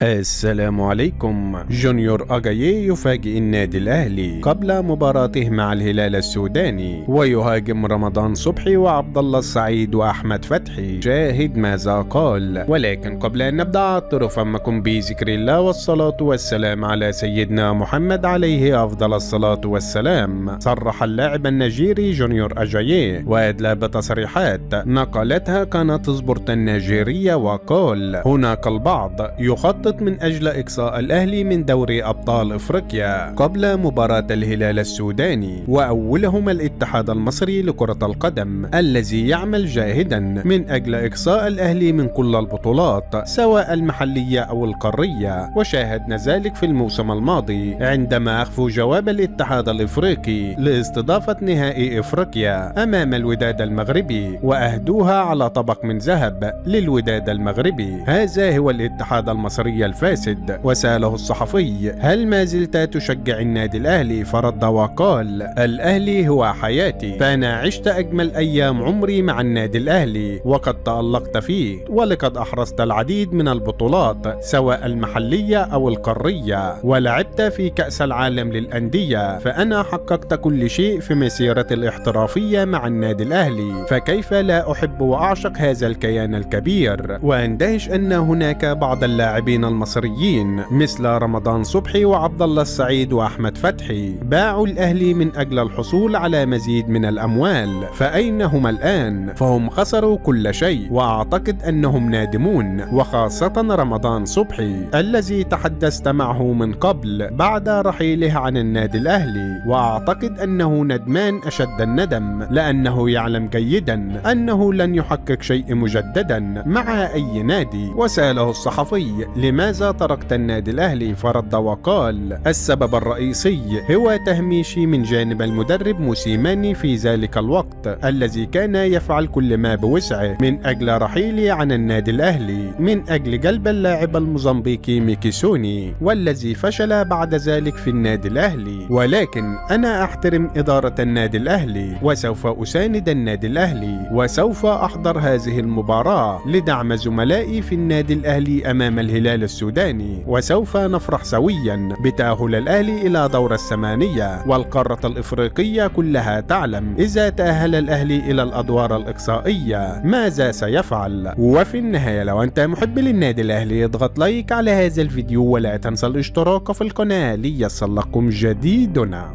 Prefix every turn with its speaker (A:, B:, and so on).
A: السلام عليكم. جونيور أجاييه يفاجئ النادي الأهلي قبل مباراته مع الهلال السوداني ويهاجم رمضان صبحي وعبد الله السعيد وأحمد فتحي. شاهد ماذا قال. ولكن قبل أن نبدأ عطر فمكن بذكر الله والصلاة والسلام على سيدنا محمد عليه أفضل الصلاة والسلام. صرح اللاعب النيجيري جونيور أجاييه وأدلى بتصريحات نقلتها قناة سبورت النيجيرية وقال: هناك البعض يخطط من أجل إقصاء الأهلي من دوري أبطال إفريقيا قبل مباراة الهلال السوداني، وأولهم الاتحاد المصري لكرة القدم الذي يعمل جاهدا من أجل إقصاء الأهلي من كل البطولات سواء المحلية أو القارية. وشاهدنا ذلك في الموسم الماضي عندما أخفوا جواب الاتحاد الإفريقي لاستضافة نهائي إفريقيا أمام الوداد المغربي وأهدوها على طبق من ذهب للوداد المغربي. هذا هو الاتحاد المصري الفاسد. وسأله الصحفي: هل ما زلت تشجع النادي الأهلي؟ فرد وقال: الأهلي هو حياتي، فأنا عشت أجمل أيام عمري مع النادي الأهلي وقد تألقت فيه، ولقد أحرزت العديد من البطولات سواء المحلية أو القارية، ولعبت في كأس العالم للأندية، فأنا حققت كل شيء في مسيرتي الاحترافية مع النادي الأهلي، فكيف لا أحب وأعشق هذا الكيان الكبير؟ واندهش أن هناك بعض اللاعبين المصريين مثل رمضان صبحي وعبد الله السعيد وأحمد فتحي باعوا الأهلي من أجل الحصول على مزيد من الأموال، فأين هم الآن؟ فهم خسروا كل شيء، وأعتقد أنهم نادمون، وخاصة رمضان صبحي الذي تحدثت معه من قبل بعد رحيله عن النادي الأهلي، وأعتقد أنه ندمان أشد الندم لأنه يعلم جيدا أنه لن يحقق شيء مجددا مع أي نادي. وسأله الصحفي: لماذا تركت النادي الأهلي؟ فرد وقال: السبب الرئيسي هو تهميشي من جانب المدرب موسيماني في ذلك الوقت الذي كان يفعل كل ما بوسعه من أجل رحيلي عن النادي الأهلي من أجل جلب اللاعب الموزمبيقي ميكيسوني، والذي فشل بعد ذلك في النادي الأهلي. ولكن أنا أحترم إدارة النادي الأهلي وسوف أساند النادي الأهلي، وسوف أحضر هذه المباراة لدعم زملائي في النادي الأهلي أمام الهلال السوداني، وسوف نفرح سويا بتأهل الأهلي إلى دور الثمانية. والقارة الإفريقية كلها تعلم إذا تأهل الأهلي إلى الأدوار الإقصائية ماذا سيفعل. وفي النهاية لو أنت محب للنادي الأهلي اضغط لايك على هذا الفيديو ولا تنسى الاشتراك في القناة ليصل لكم جديدنا.